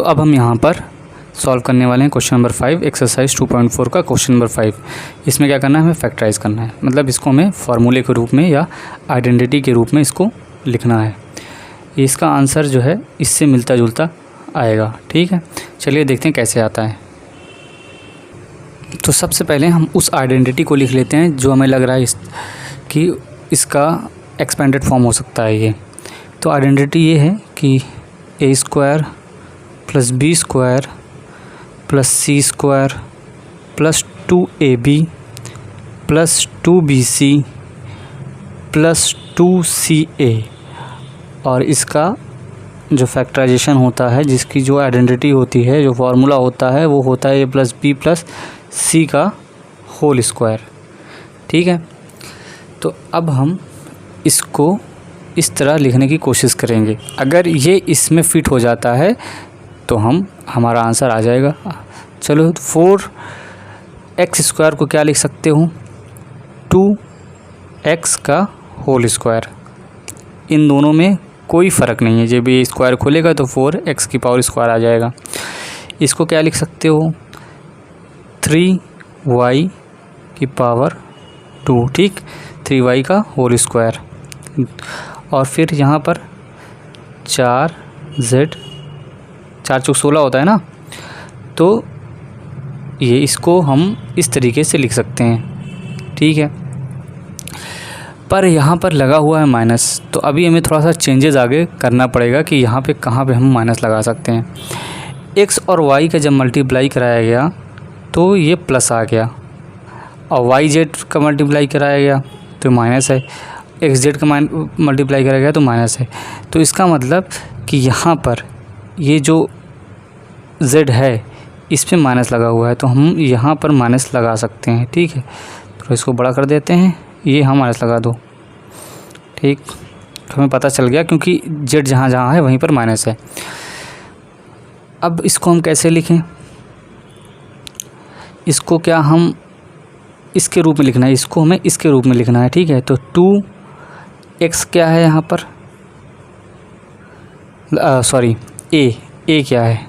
तो अब हम यहाँ पर सॉल्व करने वाले हैं क्वेश्चन नंबर 5 एक्सरसाइज 2.4 का क्वेश्चन नंबर 5। इसमें क्या करना है, हमें फैक्टराइज करना है, मतलब इसको हमें फार्मूले के रूप में या आइडेंटिटी के रूप में इसको लिखना है। इसका आंसर जो है इससे मिलता जुलता आएगा। ठीक है, चलिए देखते हैं कैसे आता है। तो सबसे पहले हम उस आइडेंटिटी को लिख लेते हैं जो हमें लग रहा है कि इसका एक्सपेंडेड फॉर्म हो सकता है ये। तो आइडेंटिटी ये है कि a square plus b square plus c square plus 2ab plus 2bc plus 2ca, और इसका जो फैक्टराइजेशन होता है, जिसकी जो आइडेंटिटी होती है, जो फार्मूला होता है, वो होता है a plus b plus c का होल स्क्वायर। ठीक है, तो अब हम इसको इस तरह लिखने की कोशिश करेंगे। अगर ये इसमें फिट हो जाता है तो हमारा आंसर आ जाएगा। चलो 4x स्क्वायर को क्या लिख सकते हो, 2x का होल स्क्वायर। इन दोनों में कोई फ़र्क नहीं है, जब ये स्क्वायर खोलेगा तो 4x की पावर स्क्वायर आ जाएगा। इसको क्या लिख सकते हो, 3y की पावर 2। ठीक, 3y का होल स्क्वायर, और फिर यहाँ पर 4z, 4 चौक 16 होता है ना, तो ये इसको हम इस तरीके से लिख सकते हैं। ठीक है, पर यहाँ पर लगा हुआ है माइनस, तो अभी हमें थोड़ा सा चेंजेस आगे करना पड़ेगा कि यहाँ पे कहाँ पे हम माइनस लगा सकते हैं। x और y का जब मल्टीप्लाई कराया गया तो ये प्लस आ गया, और yz का मल्टीप्लाई कराया गया तो माइनस है, xz का मल्टीप्लाई कराया गया तो माइनस है। तो इसका मतलब कि यहाँ पर ये जो z है इस पे माइनस लगा हुआ है, तो हम यहाँ पर माइनस लगा सकते हैं। ठीक है, तो इसको बड़ा कर देते हैं, ये हम माइनस लगा दो। ठीक, तो हमें पता चल गया क्योंकि z जहाँ जहाँ है वहीं पर माइनस है। अब इसको हम कैसे लिखें, इसको क्या हम इसके रूप में लिखना है, इसको हमें इसके रूप में लिखना है। ठीक है, तो 2x क्या है यहाँ पर, सॉरी a क्या है,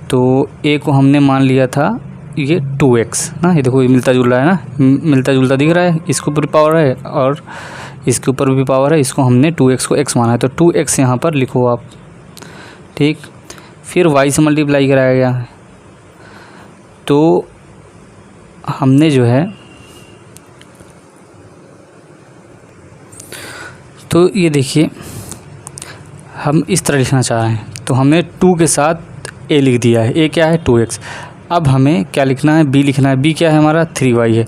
तो a को हमने मान लिया था ये 2x ना, ये देखो ये मिलता जुल रहा है ना, मिलता जुलता दिख रहा है, इसके ऊपर भी पावर है और इसके ऊपर भी पावर है, इसको हमने 2x को x माना है, तो 2x यहाँ पर लिखो आप। ठीक, फिर y से मल्टीप्लाई कराया गया है, तो हमने जो है, तो ये देखिए हम इस तरह लिखना चाह रहे हैं, तो हमने 2 के साथ a लिख दिया है, a क्या है 2x। अब हमें क्या लिखना है, b लिखना है, b क्या है हमारा 3y है,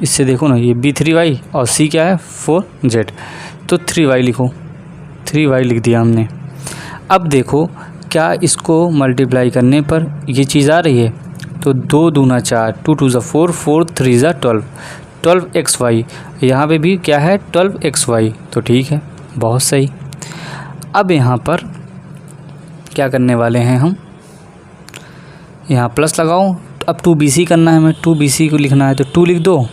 इससे देखो ना ये b 3y और c क्या है 4z, तो 3y लिखो, 3y लिख दिया हमने। अब देखो क्या इसको मल्टीप्लाई करने पर ये चीज़ आ रही है, तो 2 दूना 4, 2 2 ज़ा 4, 4 3 ज़ा 12, 12xy, यहाँ पे भी क्या है 12xy, तो ठीक है, बहुत सही। अब यहाँ पर क्या करने वाले हैं हम, यहाँ प्लस लगाओ, अब 2bc करना है हमें, 2bc को लिखना है, तो 2 लिख दो।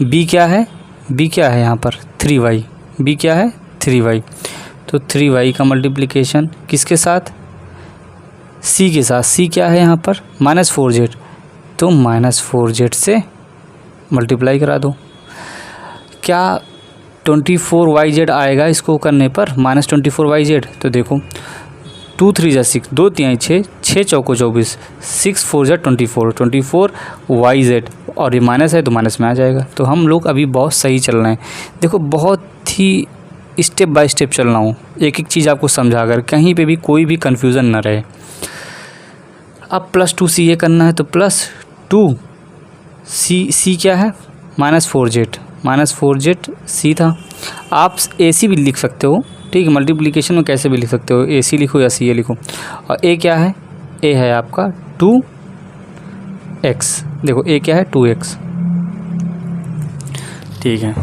b क्या है, b क्या है यहाँ पर 3y, b क्या है 3y, तो 3y का मल्टीप्लिकेशन किसके साथ, c के साथ, c क्या है यहाँ पर -4z, तो -4z से मल्टीप्लाई करा दो। क्या 24yz आएगा इसको करने पर, -24yz, तो देखो 2 3 ज़ा 6, 2 3 6, 6 चौको 24, 6 4 ज़ा 24, 24yz, और ये माइनस है तो माइनस में आ जाएगा। तो हम लोग अभी बहुत सही चल रहे हैं। देखो बहुत ही स्टेप बाय स्टेप चल रहा हूँ, एक एक चीज़ आपको समझा कर, कहीं पे भी कोई भी कन्फ्यूज़न ना रहे। अब प्लस 2c ये करना है, तो प्लस 2c क्या है -4z c था। आप ac भी लिख सकते हो, ठीक है, मल्टीप्लिकेशन में कैसे भी लिख सकते हो, ac लिखो या ca लिखो। और a क्या है, a है आपका 2x, देखो a क्या है 2x। ठीक है,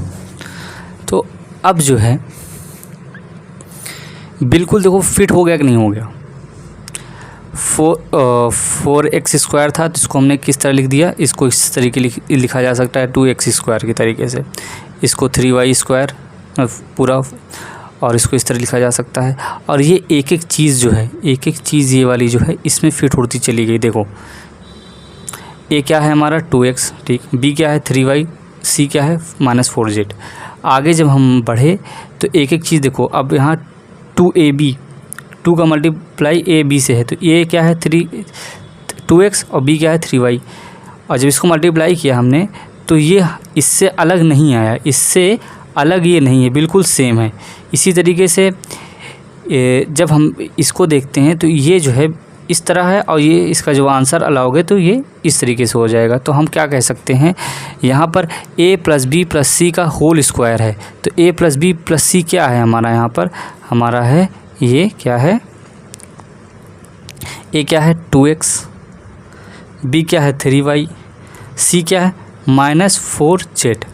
तो अब जो है बिल्कुल देखो फिट हो गया कि नहीं हो गया। 4x स्क्वायर था तो इसको हमने किस तरह लिख दिया, इसको इस तरीके लिखा जा सकता है 2x स्क्वायर के तरीके से, इसको 3y स्क्वायर पूरा, और इसको इस तरह लिखा जा सकता है। और ये एक एक चीज़ जो है, एक एक चीज़ ये वाली जो है इसमें फिट होती चली गई। देखो ए क्या है हमारा 2x, ठीक, बी क्या है 3y, सी क्या है -4z। आगे जब हम बढ़े तो एक एक चीज़ देखो, अब यहाँ 2ab, 2 का मल्टीप्लाई ए बी से है, तो ए क्या है 2x और बी क्या है 3y। और जब इसको मल्टीप्लाई किया हमने तो ये इससे अलग नहीं आया, इससे अलग ये नहीं है, बिल्कुल सेम है। इसी तरीके से जब हम इसको देखते हैं तो ये जो है इस तरह है, और ये इसका जो आंसर अलाओगे तो ये इस तरीके से हो जाएगा। तो हम क्या कह सकते हैं, यहाँ पर a + b + c का होल स्क्वायर है। तो a + b + c क्या है हमारा, यहाँ पर हमारा है ये क्या है, a क्या है 2x, b क्या है 3y, c क्या है -4z।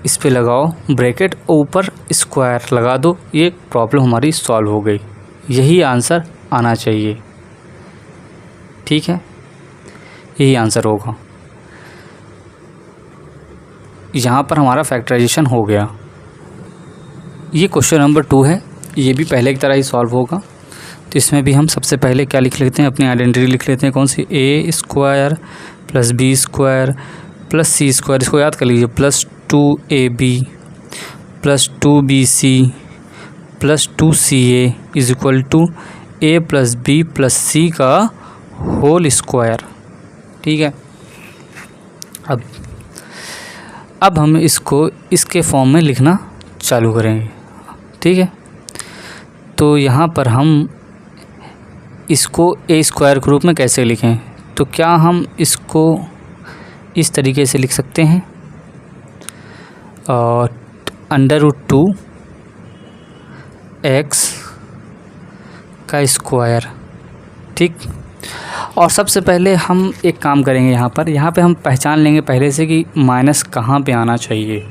इस पे लगाओ ब्रैकेट, ऊपर स्क्वायर लगा दो, ये प्रॉब्लम हमारी सॉल्व हो गई। यही आंसर आना चाहिए, ठीक है, यही आंसर होगा। यहाँ पर हमारा फैक्टराइजेशन हो गया। ये क्वेश्चन नंबर 2 है, ये भी पहले की तरह ही सॉल्व होगा। तो इसमें भी हम सबसे पहले क्या लिख लेते हैं, अपनी आइडेंटिटी लिख लेते हैं। कौन सी, a² + b² + c², इसको याद कर लीजिए, +2ab + 2bc + 2ca = a + b + c का होल स्क्वायर, ठीक है। अब हम इसको इसके फॉर्म में लिखना चालू करेंगे, ठीक है। तो यहाँ पर हम इसको a² के रूप में कैसे लिखें, तो क्या हम इसको इस तरीके से लिख सकते हैं, और √2 x का स्क्वायर, ठीक। और सबसे पहले हम एक काम करेंगे, यहाँ पे हम पहचान लेंगे पहले से कि माइनस कहाँ पे आना चाहिए।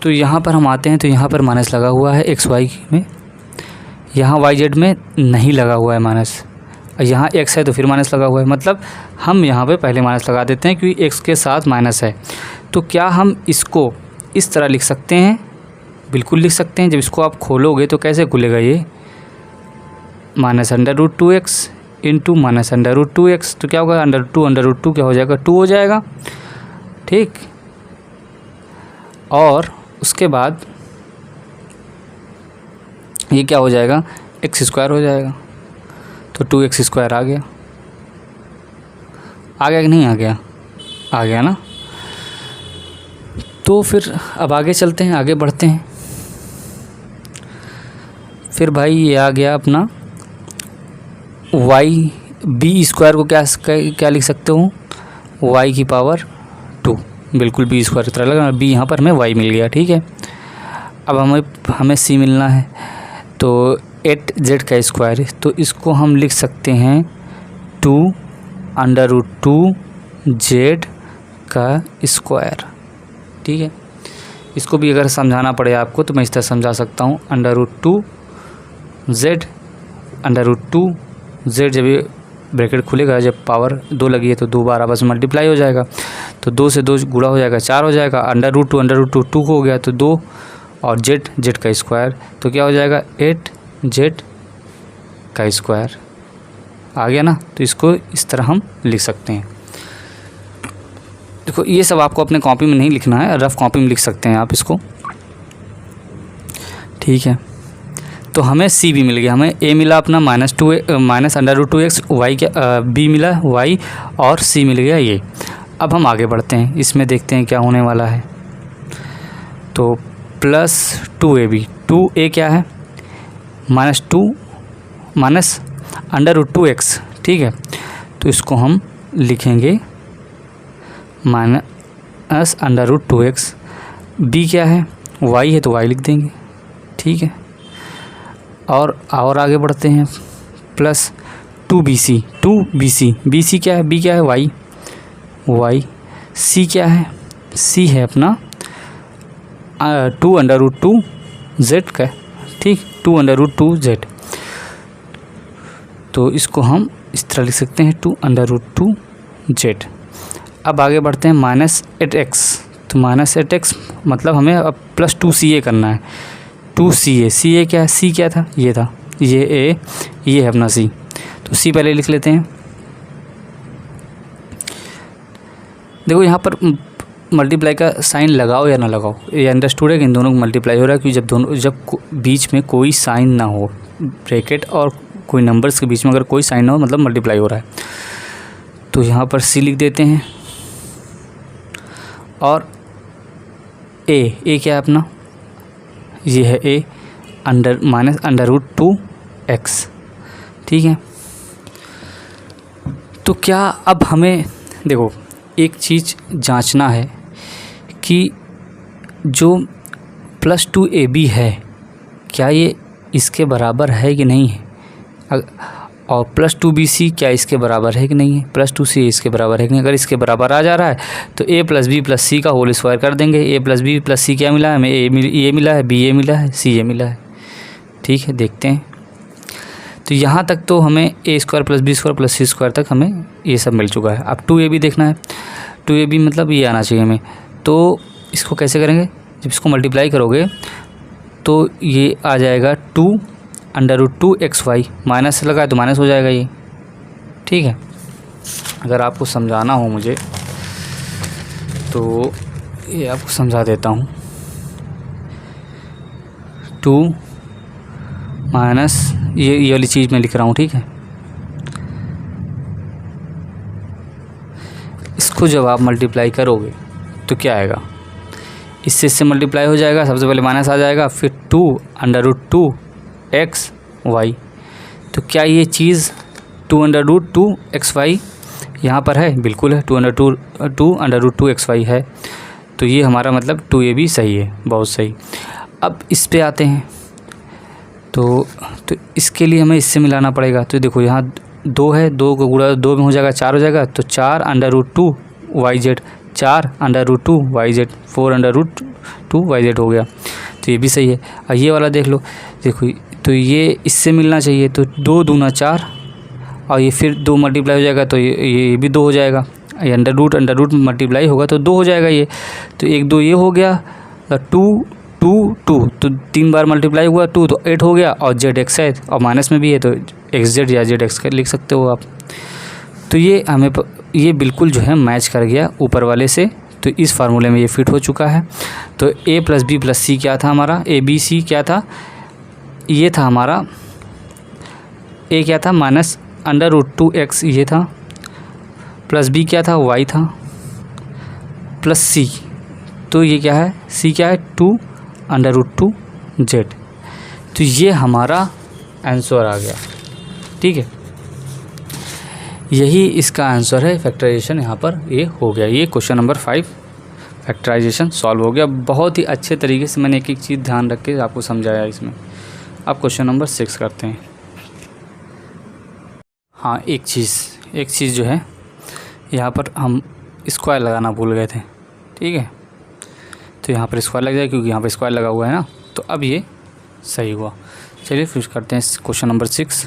तो यहाँ पर हम आते हैं तो यहाँ पर माइनस लगा हुआ है xy में, यहाँ yz में नहीं लगा हुआ है माइनस, और यहाँ x है तो फिर माइनस लगा हुआ है। मतलब हम यहाँ पे पहले माइनस लगा देते हैं क्योंकि x के साथ माइनस है। तो क्या हम इसको इस तरह लिख सकते हैं, बिल्कुल लिख सकते हैं। जब इसको आप खोलोगे तो कैसे खुलेगा ये, -√2x इंटू -√2x, तो क्या होगा, √2 क्या हो जाएगा, 2 हो जाएगा, ठीक। और उसके बाद ये क्या हो जाएगा, x² हो जाएगा। तो 2x² आ गया, आ गया कि नहीं आ गया, आ गया ना। तो फिर अब आगे चलते हैं, आगे बढ़ते हैं। फिर भाई ये आ गया अपना b² को क्या लिख सकते हो, y की पावर 2, बिल्कुल b² की तरह लगा, b यहाँ पर हमें y मिल गया, ठीक है। अब हमें c मिलना है, तो 8z का स्क्वायर, तो इसको हम लिख सकते हैं 2 √2z का स्क्वायर, ठीक है। इसको भी अगर समझाना पड़े आपको तो मैं इस तरह समझा सकता हूँ, √2z जब ये ब्रैकेट खुलेगा, जब पावर 2 लगी है तो 2 बार आपस में मल्टीप्लाई हो जाएगा, तो 2 से 2 गुणा हो जाएगा, 4 हो जाएगा, √2 2 हो गया तो 2, और z का स्क्वायर, तो क्या हो जाएगा 8z का स्क्वायर, आ गया ना। तो इसको इस तरह हम लिख सकते हैं। देखो ये सब आपको अपने कॉपी में नहीं लिखना है, रफ कॉपी में लिख सकते हैं आप इसको, ठीक है। तो हमें c भी मिल गया, हमें a मिला अपना -√2x, y क्या b मिला y, और c मिल गया ये। अब हम आगे बढ़ते हैं, इसमें देखते हैं क्या होने वाला है। तो +2ab, 2a क्या है -2x, ठीक है। तो इसको हम लिखेंगे -√2x, b क्या है y है तो y लिख देंगे, ठीक है। और आगे बढ़ते हैं, +2bc, bc क्या है, b क्या है y, c क्या है, c है अपना 2√2z का, ठीक, 2√2z। तो इसको हम इस तरह लिख सकते हैं 2√2z। अब आगे बढ़ते हैं -8x, तो माइनस 8x मतलब हमें अब प्लस 2CA करना है। 2CA, CA क्या है, C क्या था, ये था, ये A, ये है अपना C। तो C पहले लिख लेते हैं। देखो यहाँ पर मल्टीप्लाई का साइन लगाओ या ना लगाओ, ये अंडरस्टूड है कि इन दोनों को मल्टीप्लाई हो रहा है, क्योंकि जब बीच में कोई साइन ना हो, ब्रैकेट और कोई नंबर्स के बीच में अगर कोई साइन ना हो मतलब मल्टीप्लाई हो रहा है। तो यहाँ पर C लिख देते हैं और A क्या है अपना, ये है A माइनस √2x, ठीक है। तो क्या अब हमें देखो एक चीज़ जांचना है कि जो +2AB है क्या ये इसके बराबर है कि नहीं है, और +2BC क्या इसके बराबर है कि नहीं है, +2C इसके बराबर है कि नहीं। अगर इसके बराबर आ जा रहा है तो A + B + C का होल स्क्वायर कर देंगे। A + B + C क्या मिला है हमें, A मिला है, BA मिला है, CA मिला है, ठीक है। देखते हैं, तो यहाँ तक तो हमें A² + B² + C² तक हमें ये सब मिल चुका है। अब 2AB देखना है, 2AB मतलब ये आना चाहिए हमें। तो इसको कैसे करेंगे, जब इसको मल्टीप्लाई करोगे तो ये आ जाएगा 2√2xy, माइनस लगा है तो माइनस हो जाएगा ये, ठीक है। अगर आपको समझाना हो मुझे तो ये आपको समझा देता हूँ। 2 माइनस ये वाली चीज़ मैं लिख रहा हूँ, ठीक है। इसको जब आप मल्टीप्लाई करोगे तो क्या आएगा, इससे मल्टीप्लाई हो जाएगा, सबसे पहले माइनस आ जाएगा, फिर 2√2xy। तो क्या ये चीज़ 2√2xy यहाँ पर है, बिल्कुल है, 2√2xy है। तो ये हमारा मतलब 2AB सही है, बहुत सही। अब इस पे आते हैं, तो इसके लिए हमें इससे मिलाना पड़ेगा। तो देखो यहाँ 2 है, 2 को गुणा 2 में हो जाएगा 4 हो जाएगा, तो 4√2yz, 4√2yz, 4√2yz हो गया। तो ये भी सही है। और ये वाला देख लो, देखो तो ये इससे मिलना चाहिए, तो 2 दूना 4 और ये फिर 2 मल्टीप्लाई हो जाएगा तो ये भी 2 हो जाएगा। ये अंडर रूट मल्टीप्लाई होगा तो 2 हो जाएगा ये। तो 1 2 ये हो गया, 2 2 2, तो 3 बार मल्टीप्लाई हुआ 2 तो 8 हो गया, और ZX है और माइनस में भी है तो XZ या ZX लिख सकते हो आप। तो ये हमें ये बिल्कुल जो है मैच कर गया ऊपर वाले से, तो इस फार्मूले में ये फिट हो चुका है। तो A + B + C क्या था हमारा, ABC क्या था, ये था हमारा A क्या था -√2x ये था, प्लस B क्या था y था, प्लस C, तो ये क्या है C क्या है 2√2z। तो ये हमारा आंसर आ गया, ठीक है। यही इसका आंसर है, फैक्टराइजेशन यहाँ पर ये हो गया। ये क्वेश्चन नंबर 5 फैक्टराइजेशन सॉल्व हो गया। बहुत ही अच्छे तरीके से मैंने एक एक चीज़ ध्यान रख के आपको समझाया इसमें। अब क्वेश्चन नंबर 6 करते हैं। हाँ, एक चीज़ जो है यहाँ पर हम स्क्वायर लगाना भूल गए थे, ठीक है। तो यहाँ पर स्क्वायर लग जाए, क्योंकि यहाँ पर स्क्वायर लगा हुआ है ना, तो अब ये सही हुआ। चलिए फिर करते हैं क्वेश्चन नंबर 6।